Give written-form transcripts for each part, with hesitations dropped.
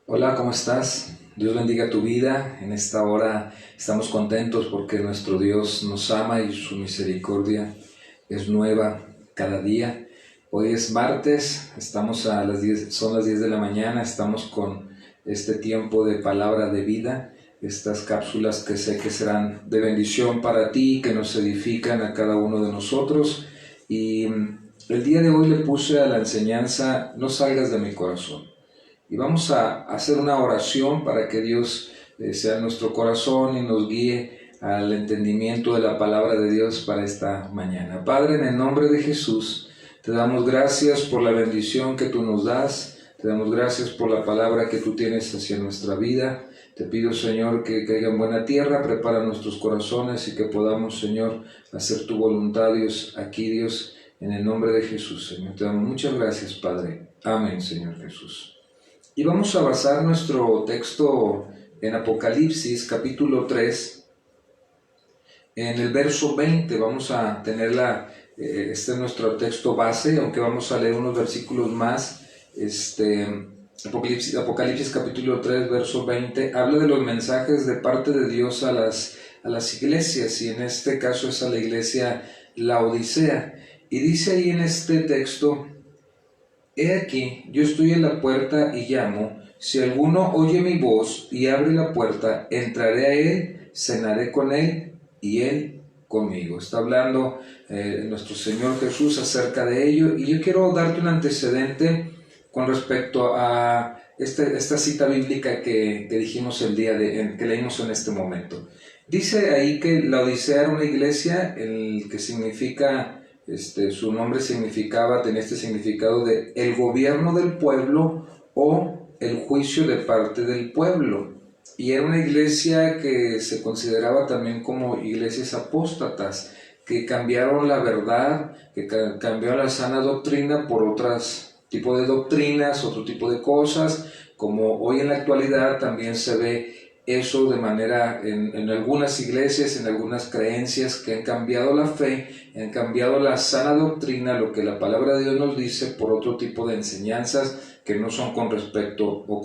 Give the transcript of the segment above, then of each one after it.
Hola, ¿cómo estás? Dios bendiga tu vida. En esta hora estamos contentos porque nuestro Dios nos ama y su misericordia es nueva cada día. Hoy es martes, estamos a las 10, son las 10 de la mañana, estamos con este tiempo de palabra de vida, estas cápsulas que sé que serán de bendición para ti, que nos edifican a cada uno de nosotros. Y el día de hoy le puse a la enseñanza: no salgas de mi corazón. Y vamos a hacer una oración para que Dios sea nuestro corazón y nos guíe al entendimiento de la palabra de Dios para esta mañana. Padre, en el nombre de Jesús, te damos gracias por la bendición que tú nos das, te damos gracias por la palabra que tú tienes hacia nuestra vida. Te pido, Señor, que caiga en buena tierra, prepara nuestros corazones y que podamos, Señor, hacer tu voluntad, Dios, aquí, Dios, en el nombre de Jesús, Señor. Te damos muchas gracias, Padre. Amén, Señor Jesús. Y vamos a basar nuestro texto en Apocalipsis capítulo 3, en el verso 20. Vamos a tenerla, este es nuestro texto base, aunque vamos a leer unos versículos más. Apocalipsis capítulo 3, verso 20, habla de los mensajes de parte de Dios a las iglesias, y en este caso es a la iglesia Laodicea. Y dice ahí en este texto: He aquí, yo estoy en la puerta y llamo. Si alguno oye mi voz y abre la puerta, entraré a él, cenaré con él y él conmigo. Está hablando nuestro Señor Jesús acerca de ello, y yo quiero darte un antecedente con respecto a esta cita bíblica que dijimos el día que leímos en este momento. Dice ahí que Laodicea era una iglesia, el que significa... su nombre tenía este significado de el gobierno del pueblo o el juicio de parte del pueblo, y era una iglesia que se consideraba también como iglesias apóstatas, que cambiaron la verdad, que cambiaron la sana doctrina por otros tipos de doctrinas, otro tipo de cosas, como hoy en la actualidad también se ve eso de manera en algunas iglesias, en algunas creencias que han cambiado la fe, han cambiado la sana doctrina, lo que la palabra de Dios nos dice, por otro tipo de enseñanzas que no son con respecto o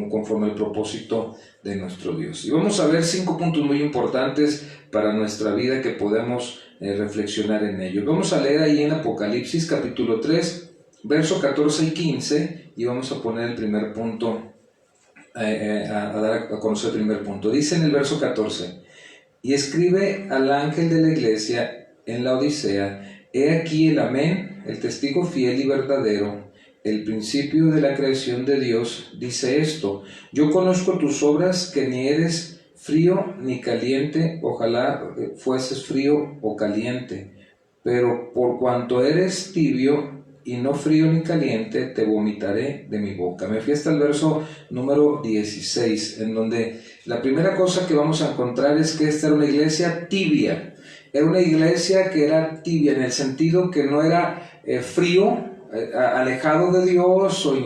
conforme al propósito de nuestro Dios. Y vamos a ver 5 puntos muy importantes para nuestra vida que podemos reflexionar en ellos. Vamos a leer ahí en Apocalipsis capítulo 3, verso 14 y 15, y vamos a poner el primer punto, a dar a conocer el primer punto. Dice en el verso 14: y escribe al ángel de la iglesia en la Odisea: he aquí el Amén, el testigo fiel y verdadero, el principio de la creación de Dios, dice esto: yo conozco tus obras, que ni eres frío ni caliente, ojalá fueses frío o caliente, pero por cuanto eres tibio y no frío ni caliente, te vomitaré de mi boca. Me fui hasta el verso número 16, en donde la primera cosa que vamos a encontrar es que esta era una iglesia tibia. Era una iglesia que era tibia, en el sentido que no era frío, alejado de Dios, o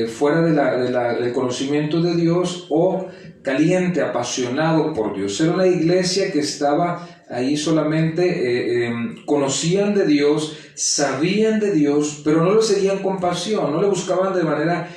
fuera del conocimiento de Dios, o caliente, apasionado por Dios. Era una iglesia que estaba ahí solamente, conocían de Dios, sabían de Dios, pero no lo seguían con pasión, no le buscaban de manera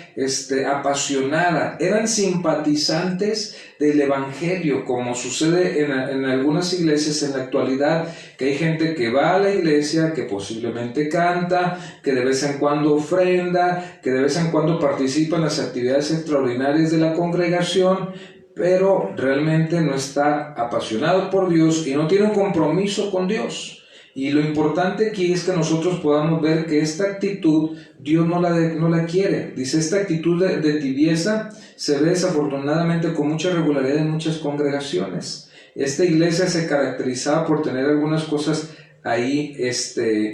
apasionada. Eran simpatizantes del evangelio, como sucede en algunas iglesias en la actualidad, que hay gente que va a la iglesia, que posiblemente canta, que de vez en cuando ofrenda, que de vez en cuando participa en las actividades extraordinarias de la congregación, pero realmente no está apasionado por Dios y no tiene un compromiso con Dios. Y lo importante aquí es que nosotros podamos ver que esta actitud Dios no la quiere. Dice, esta actitud de tibieza se ve desafortunadamente con mucha regularidad en muchas congregaciones. Esta iglesia se caracterizaba por tener algunas cosas ahí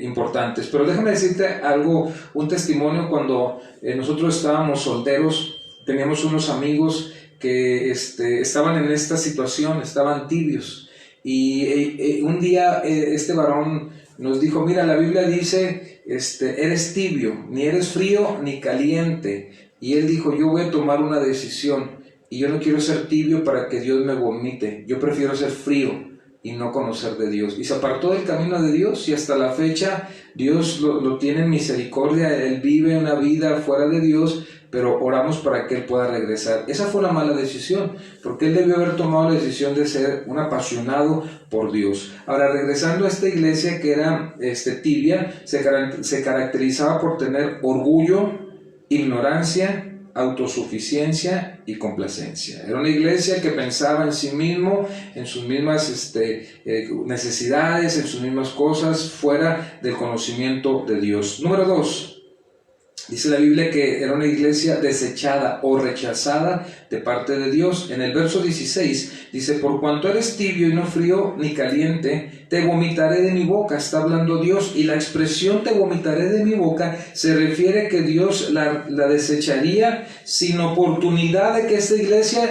importantes. Pero déjame decirte algo, un testimonio. Cuando nosotros estábamos solteros, teníamos unos amigos que estaban en esta situación, estaban tibios. Y un día este varón nos dijo: mira, la Biblia dice, eres tibio, ni eres frío ni caliente. Y él dijo: yo voy a tomar una decisión, y yo no quiero ser tibio para que Dios me vomite, yo prefiero ser frío y no conocer de Dios. Y se apartó del camino de Dios, y hasta la fecha Dios lo tiene en misericordia. Él vive una vida fuera de Dios, pero oramos para que él pueda regresar. Esa fue una mala decisión, porque él debió haber tomado la decisión de ser un apasionado por Dios. Ahora, regresando a esta iglesia que era tibia, se caracterizaba por tener orgullo, ignorancia, autosuficiencia y complacencia. Era una iglesia que pensaba en sí mismo, en sus mismas necesidades, en sus mismas cosas, fuera del conocimiento de Dios. Número 2. Dice la Biblia que era una iglesia desechada o rechazada de parte de Dios. En el verso 16 dice: por cuanto eres tibio y no frío ni caliente, te vomitaré de mi boca. Está hablando Dios, y la expresión te vomitaré de mi boca se refiere que Dios la desecharía sin oportunidad de que esta iglesia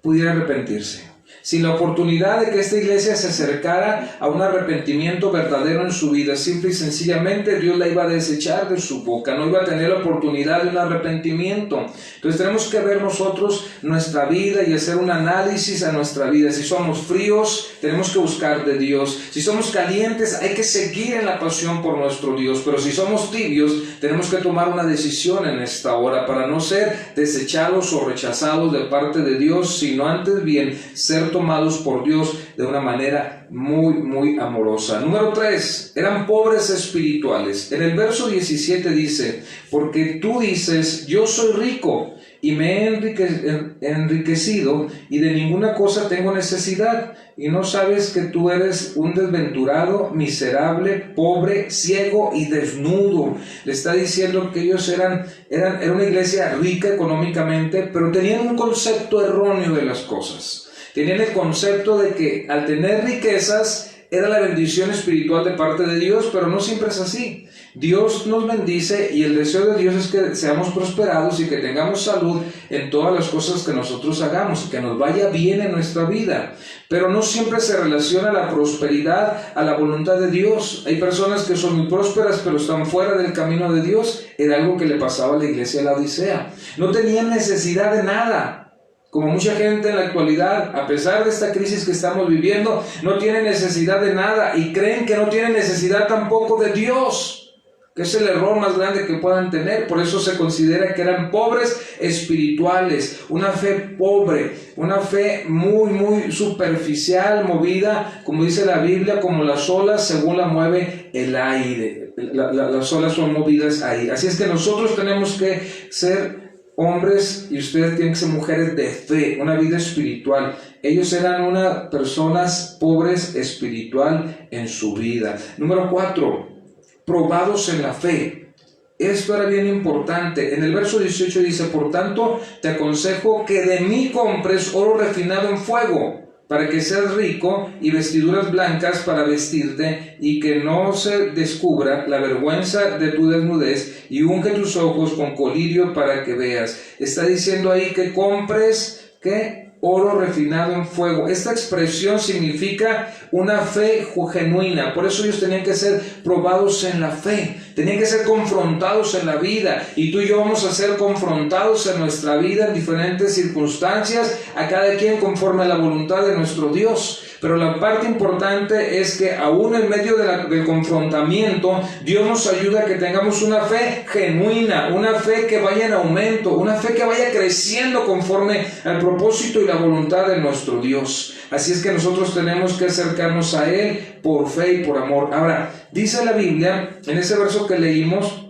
pudiera arrepentirse, sin la oportunidad de que esta iglesia se acercara a un arrepentimiento verdadero en su vida. Simple y sencillamente Dios la iba a desechar de su boca, no iba a tener la oportunidad de un arrepentimiento. Entonces tenemos que ver nosotros nuestra vida y hacer un análisis a nuestra vida. Si somos fríos, tenemos que buscar de Dios. Si somos calientes, hay que seguir en la pasión por nuestro Dios. Pero si somos tibios, tenemos que tomar una decisión en esta hora para no ser desechados o rechazados de parte de Dios, sino antes bien ser tomados por Dios de una manera muy amorosa. Número 3, eran pobres espirituales. En el verso 17 dice: porque tú dices, yo soy rico y me he enriquecido y de ninguna cosa tengo necesidad, y no sabes que tú eres un desventurado, miserable, pobre, ciego y desnudo. Le está diciendo que ellos era una iglesia rica económicamente, pero tenían un concepto erróneo de las cosas. Tenían el concepto de que al tener riquezas era la bendición espiritual de parte de Dios, pero no siempre es así. Dios nos bendice y el deseo de Dios es que seamos prosperados y que tengamos salud en todas las cosas que nosotros hagamos, que nos vaya bien en nuestra vida. Pero no siempre se relaciona la prosperidad a la voluntad de Dios. Hay personas que son muy prósperas pero están fuera del camino de Dios. Era algo que le pasaba a la iglesia de la Odisea. No tenían necesidad de nada. Como mucha gente en la actualidad, a pesar de esta crisis que estamos viviendo, no tiene necesidad de nada y creen que no tienen necesidad tampoco de Dios, que es el error más grande que puedan tener. Por eso se considera que eran pobres espirituales, una fe pobre, una fe muy superficial, movida, como dice la Biblia, como las olas según la mueve el aire. Las olas son movidas ahí. Así es que nosotros tenemos que ser hombres y ustedes tienen que ser mujeres de fe, una vida espiritual. Ellos eran personas pobres espiritual en su vida. Número 4, probados en la fe. Esto era bien importante. En el verso 18 dice: por tanto, te aconsejo que de mí compres oro refinado en fuego, para que seas rico, y vestiduras blancas para vestirte, y que no se descubra la vergüenza de tu desnudez, y unge tus ojos con colirio para que veas. Está diciendo ahí que compres, ¿qué? Oro refinado en fuego. Esta expresión significa una fe genuina. Por eso ellos tenían que ser probados en la fe, tenían que ser confrontados en la vida, y tú y yo vamos a ser confrontados en nuestra vida en diferentes circunstancias, a cada quien conforme a la voluntad de nuestro Dios. Pero la parte importante es que aún en medio del confrontamiento, Dios nos ayuda a que tengamos una fe genuina, una fe que vaya en aumento, una fe que vaya creciendo conforme al propósito y la voluntad de nuestro Dios. Así es que nosotros tenemos que acercarnos a Él por fe y por amor. Ahora, dice la Biblia, en ese verso que leímos,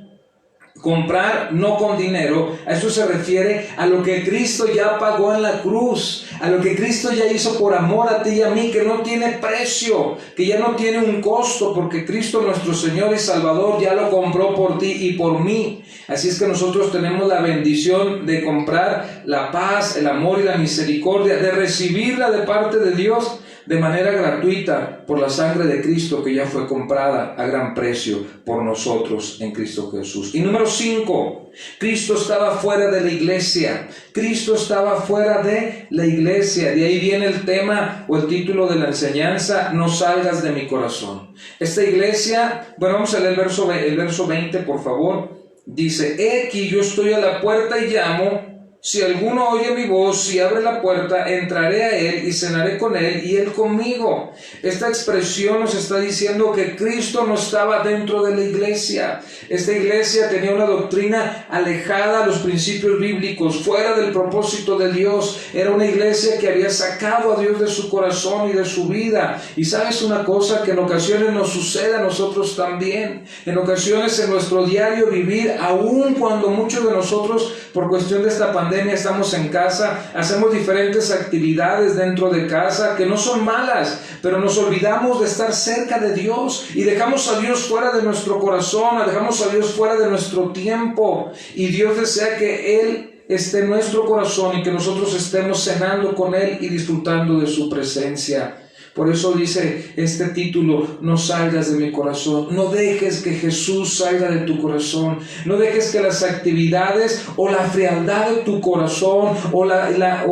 comprar no con dinero. A eso se refiere a lo que Cristo ya pagó en la cruz, a lo que Cristo ya hizo por amor a ti y a mí, que no tiene precio, que ya no tiene un costo, porque Cristo nuestro Señor y Salvador ya lo compró por ti y por mí. Así es que nosotros tenemos la bendición de comprar la paz, el amor y la misericordia, de recibirla de parte de Dios de manera gratuita por la sangre de Cristo, que ya fue comprada a gran precio por nosotros en Cristo Jesús. Y número 5, Cristo estaba fuera de la iglesia. Cristo estaba fuera de la iglesia. De ahí viene el tema o el título de la enseñanza: no salgas de mi corazón. Esta iglesia, bueno, vamos a leer el verso 20, por favor. Dice: he aquí yo estoy a la puerta y llamo. Si alguno oye mi voz y abre la puerta, entraré a él y cenaré con él y él conmigo. Esta expresión nos está diciendo que Cristo no estaba dentro de la iglesia. Esta iglesia tenía una doctrina alejada a los principios bíblicos, fuera del propósito de Dios. Era una iglesia que había sacado a Dios de su corazón y de su vida. Y sabes una cosa, que en ocasiones nos sucede a nosotros también. En ocasiones en nuestro diario vivir, aun cuando muchos de nosotros, por cuestión de esta pandemia, estamos en casa, hacemos diferentes actividades dentro de casa que no son malas, pero nos olvidamos de estar cerca de Dios y dejamos a Dios fuera de nuestro corazón, dejamos a Dios fuera de nuestro tiempo, y Dios desea que Él esté en nuestro corazón y que nosotros estemos cenando con Él y disfrutando de su presencia. Por eso dice este título: no salgas de mi corazón. No dejes que Jesús salga de tu corazón. No dejes que las actividades o la frialdad de tu corazón o la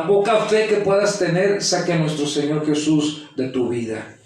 poca fe que puedas tener saque a nuestro Señor Jesús de tu vida.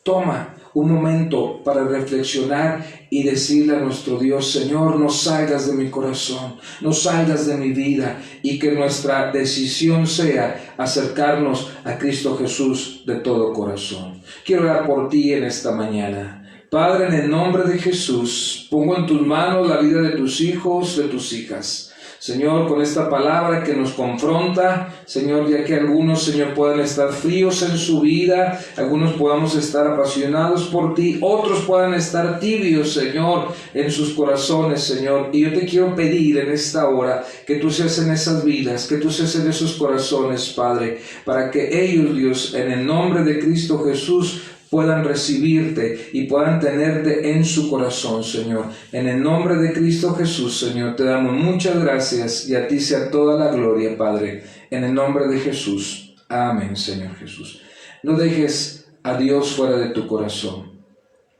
Toma un momento para reflexionar y decirle a nuestro Dios: Señor, no salgas de mi corazón, no salgas de mi vida, y que nuestra decisión sea acercarnos a Cristo Jesús de todo corazón. Quiero orar por ti en esta mañana. Padre, en el nombre de Jesús, pongo en tus manos la vida de tus hijos, de tus hijas. Señor, con esta palabra que nos confronta, Señor, ya que algunos, Señor, puedan estar fríos en su vida, algunos podamos estar apasionados por ti, otros puedan estar tibios, Señor, en sus corazones, Señor. Y yo te quiero pedir en esta hora que tú seas en esas vidas, que tú seas en esos corazones, Padre, para que ellos, Dios, en el nombre de Cristo Jesús, puedan recibirte y puedan tenerte en su corazón, Señor. En el nombre de Cristo Jesús, Señor, te damos muchas gracias, y a ti sea toda la gloria, Padre. En el nombre de Jesús. Amén, Señor Jesús. No dejes a Dios fuera de tu corazón.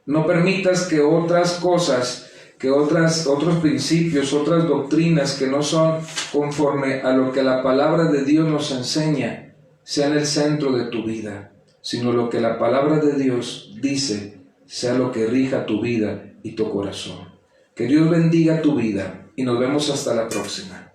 No permitas que otras cosas, que otros principios, otras doctrinas que no son conforme a lo que la palabra de Dios nos enseña, sean el centro de tu vida, sino lo que la palabra de Dios dice sea lo que rija tu vida y tu corazón. Que Dios bendiga tu vida y nos vemos hasta la próxima.